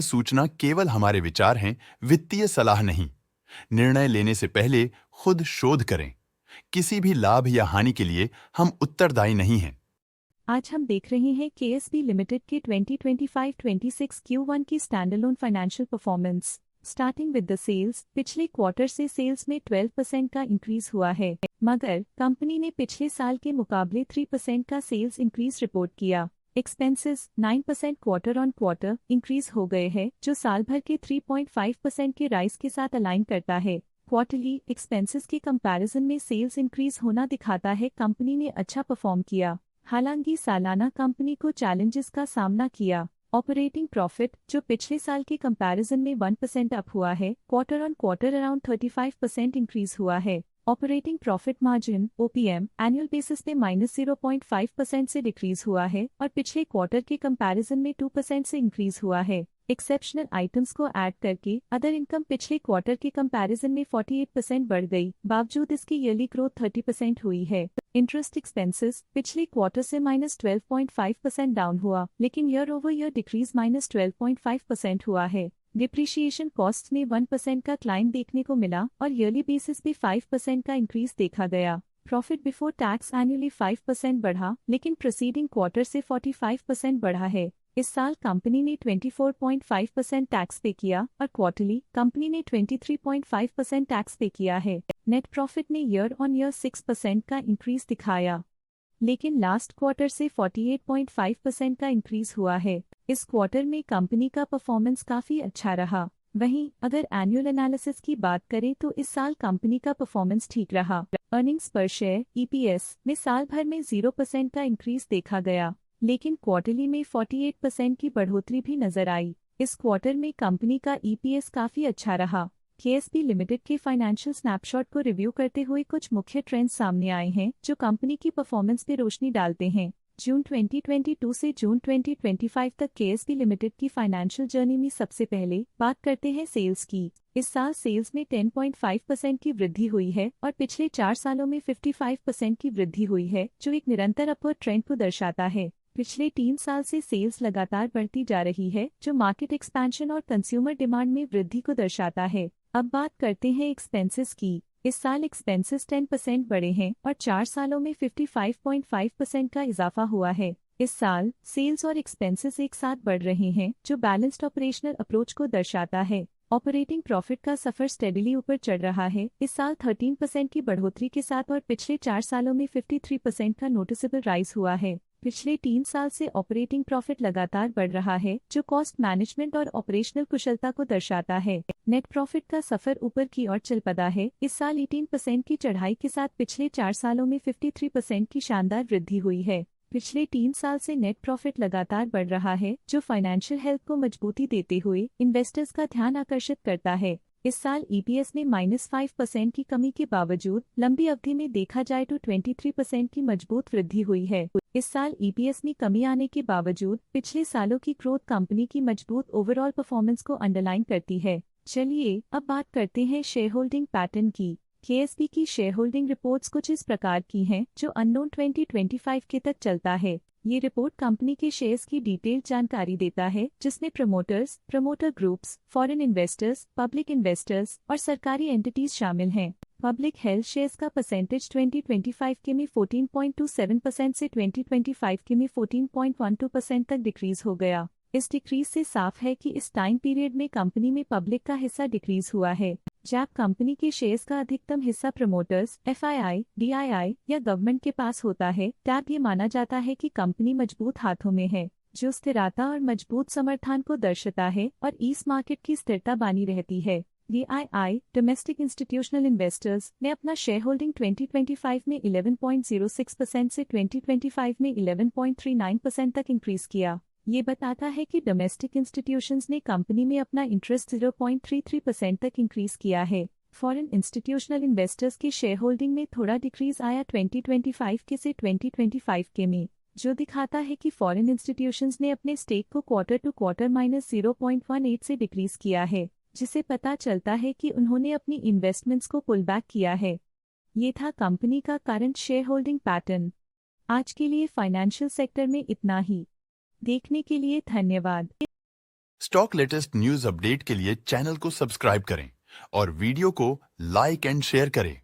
सूचना केवल हमारे विचार हैं, वित्तीय सलाह नहीं। निर्णय लेने से पहले खुद शोध करें। किसी भी लाभ या हानि के लिए हम उत्तरदायी नहीं हैं। आज हम देख रहे हैं केएसबी लिमिटेड के 2025-26 Q1 की standalone financial performance. Starting with the sales, पिछले क्वार्टर से सेल्स में 12% का इंक्रीज हुआ है, मगर कंपनी ने पिछले साल के मुकाबले 3% का सेल्स इंक्रीज रिपोर्ट किया। Expenses 9% quarter on quarter increase हो गए हैं, जो साल भर के 3.5% के राइज के साथ अलाइन करता है। क्वार्टरली एक्सपेंसेस के कंपैरिजन में सेल्स इंक्रीज होना दिखाता है कंपनी ने अच्छा परफॉर्म किया। हालांकि सालाना कंपनी को चैलेंजेस का सामना किया। ऑपरेटिंग प्रॉफिट, जो पिछले साल के कंपैरिजन में 1% अप हुआ है, quarter on quarter around 35% increase हुआ है। Operating profit margin OPM annual basis पे -0.5% से डिक्रीज हुआ है और पिछले क्वार्टर के कंपैरिजन में 2% से इंक्रीज हुआ है। एक्सेप्शनल आइटम्स को ऐड करके अदर इनकम पिछले क्वार्टर के कंपैरिजन में 48% बढ़ गई, बावजूद इसकी ईयरली ग्रोथ 30% हुई है। इंटरेस्ट एक्सपेंसेस पिछले क्वार्टर से -12.5% डाउन हुआ, लेकिन ईयर ओवर ईयर डिक्रीज -12.5% हुआ है। डिप्रिशिएशन कॉस्ट में 1% का क्लाइम देखने को मिला और ईयरली बेसिस पे 5% का इंक्रीज देखा गया। प्रॉफिट बिफोर टैक्स एनुअली 5% बढ़ा, लेकिन प्रीसीडिंग क्वार्टर से 45% बढ़ा है। इस साल कंपनी ने 24.5% टैक्स पे किया और क्वार्टरली कंपनी ने 23.5% टैक्स पे किया है। नेट प्रॉफिट ने ईयर ऑन ईयर 6% का इंक्रीज दिखाया, लेकिन लास्ट क्वार्टर से 48.5% का इंक्रीज हुआ है। इस क्वार्टर में कंपनी का परफॉर्मेंस काफी अच्छा रहा। वहीं अगर एनुअल एनालिसिस की बात करें तो इस साल कंपनी का परफॉर्मेंस ठीक रहा। अर्निंग्स पर शेयर EPS में साल भर में 0% का इंक्रीज देखा गया, लेकिन क्वार्टरली में 48% की बढ़ोतरी भी नजर आई। इस क्वार्टर में कंपनी का EPS काफी अच्छा रहा। केएसबी लिमिटेड के फाइनेंशियल स्नैपशॉट को रिव्यू करते हुए कुछ मुख्य ट्रेंड्स सामने आए हैं जो कंपनी की परफॉर्मेंस पे रोशनी डालते हैं। जून 2022 से जून 2025 तक केएसबी लिमिटेड की फाइनेंशियल जर्नी में सबसे पहले बात करते हैं सेल्स की। इस साल सेल्स में 10.5% की वृद्धि हुई है और पिछले 4 सालों में 55% की वृद्धि हुई है, जो एक निरंतर अपवर्ड ट्रेंड को दर्शाता है। पिछले 3 साल से सेल्स लगातार बढ़ती जा रही है, जो मार्केट एक्सपेंशन और कंज्यूमर डिमांड में वृद्धि को दर्शाता है। अब बात करते हैं एक्सपेंसेस की। इस साल एक्सपेंसेस 10% बढ़े हैं और 4 सालों में 55.5% का इजाफा हुआ है। इस साल सेल्स और एक्सपेंसेस एक साथ बढ़ रहे हैं, जो बैलेंस्ड ऑपरेशनल अप्रोच को दर्शाता है। ऑपरेटिंग प्रॉफिट का सफर स्टेडिली ऊपर चढ़ रहा है, इस साल 13% की बढ़ोतरी के साथ और पिछले 4 सालों में 53% का नोटिसेबल राइज हुआ है। पिछले 3 साल से ऑपरेटिंग प्रॉफिट लगातार बढ़ रहा है, जो कॉस्ट मैनेजमेंट और ऑपरेशनल कुशलता को दर्शाता है। नेट प्रॉफिट का सफर ऊपर की ओर चल पड़ा है, इस साल 18% की चढ़ाई के साथ पिछले 4 सालों में 53% की शानदार वृद्धि हुई है। पिछले 3 साल से नेट प्रॉफिट लगातार बढ़ रहा है, जो फाइनेंशियल हेल्थ को मजबूती देते हुए इन्वेस्टर्स का ध्यान आकर्षित करता है। इस साल EPS में -5% की कमी के बावजूद लंबी अवधि में देखा जाए तो 23% की मजबूत वृद्धि हुई है। इस साल EPS में कमी आने के बावजूद पिछले सालों की ग्रोथ कंपनी की मजबूत ओवरऑल परफॉर्मेंस को अंडरलाइन करती है। चलिए अब बात करते हैं शेयर होल्डिंग पैटर्न की। केएसबी की शेयर होल्डिंग रिपोर्ट्स कुछ इस प्रकार की हैं, जो अननोन 2025 के तक चलता है। ये रिपोर्ट कंपनी के शेयर्स की डिटेल्ड जानकारी देता है, जिसमें promoters, promoter groups, foreign investors, public investors और सरकारी एंटिटीज शामिल हैं। पब्लिक हेल्थ शेयर्स का परसेंटेज 2025 के में 14.27% से 2025 के में 14.12% तक डिक्रीज हो गया। इस डिक्रीज से साफ है कि इस टाइम पीरियड में कंपनी में पब्लिक का हिस्सा डिक्रीज हुआ है। जब कंपनी के शेयर्स का अधिकतम हिस्सा प्रमोटर्स, FII, DII या गवर्नमेंट के पास होता है, तब ये माना जाता है कि कंपनी मजबूत हाथों में है, जो स्थिरता और मजबूत समर्थन को दर्शाता है और इस मार्केट की स्थिरता बनी रहती है। DII, डोमेस्टिक इंस्टीट्यूशनल इन्वेस्टर्स, ने अपना शेयर होल्डिंग 2025 में 11.06% से 2025 में 11.39% तक इंक्रीज किया। ये बताता है कि डोमेस्टिक इंस्टीट्यूशंस ने कंपनी में अपना इंटरेस्ट 0.33% तक इंक्रीज किया है। फॉरेन इंस्टीट्यूशनल इन्वेस्टर्स की शेयर होल्डिंग में थोड़ा डिक्रीज आया 2025 के से 2025 के में, जो दिखाता है कि फॉरेन इंस्टीट्यूशंस ने अपने स्टेक को क्वार्टर टू क्वार्टर -0.18 से डिक्रीज किया है, जिसे पता चलता है कि उन्होंने अपनी इन्वेस्टमेंट्स को पुल बैक किया है। ये था कंपनी का करंट शेयर होल्डिंग पैटर्न। आज के लिए फाइनेंशियल सेक्टर में इतना ही। देखने के लिए धन्यवाद। स्टॉक लेटेस्ट न्यूज अपडेट के लिए चैनल को सब्सक्राइब करें और वीडियो को लाइक एंड शेयर करें।